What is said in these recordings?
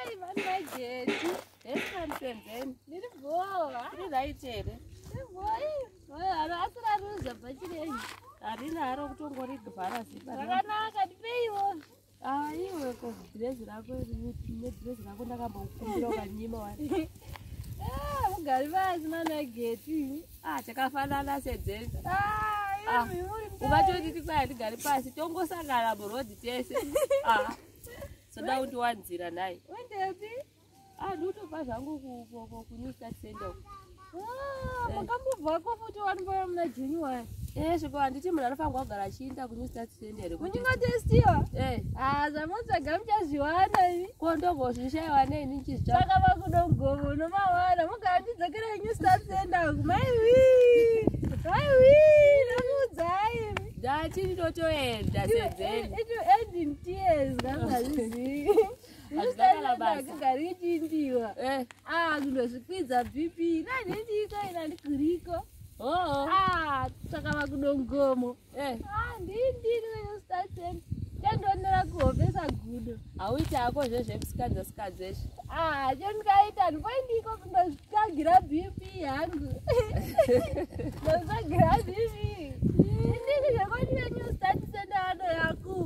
Hey, man, my kid. Yes, I'm Senzeni. Little boy. Little light here. Little boy. Well, I'm not a but you Arina, I don't go to the Parasi. But I'm not going to pay you. Ah, you will dress it up with dress. I'm going to go and you know. Ah, Galvas, man, I get you. Ah, Chakafana said then. Ah, what do you find? Galvas, don't go Sangara, but the ah. So now to 109. When there be? Ah, do to pass and go for new start send up. Ah, Makambo Vako for one for the genuine. Yes, you go and teach him another Garashinta when you start sending. When you got this deal? Eh, as I want to come just you are. Quando was you share one name in his job. Don't go no matter. I'm going to get a new start send out. My wee! My wee! I'm dying. That's it, not your end. That's it. It will end in tears. Ah, you pizza pipi. Ah, mugomo. Ah, you start saying. Good. I wish I was just scans. Ah, John Guy and finding of the grab BP and grab BP. You start sending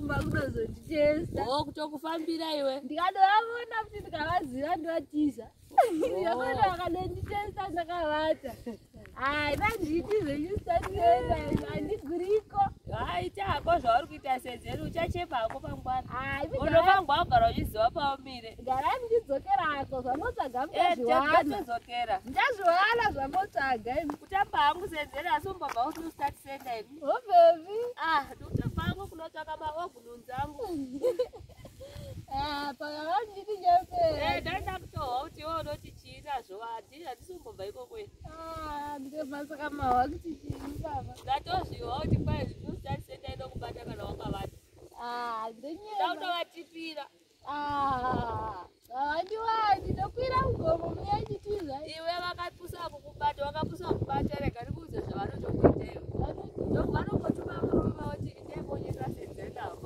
Makudo just walk to Fambira. The other one up to the Kawazi and what is you're going to test and the Kawata. I don't need you start saying I need Greco. I tell us all with us as a Lucha Papa. I don't know about you so about me. Garan is okay. I'm not a gum. Just okay. Just one as a motor game. Put up Bangus and there are some about to start sending. Oh, baby. Ah, don't the Bango not talk about Opunzango. Ah, but I want you to get it. Don't talk to you or not cheese as well. I did a super bagel with. Ah, the Masaka that was you all the time. You start sending over better than all of us. Ah, then you don't know what you feel. Ah, I do. I did not feel out of me. You ever got put up but you got put up but I got to go to the other. Don't want to go to my room about it when you got it down.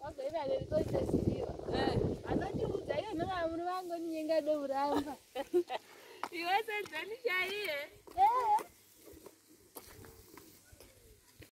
Okay, I didn't go to see you. I know you would say, no, I'm going to go. You wasn't any.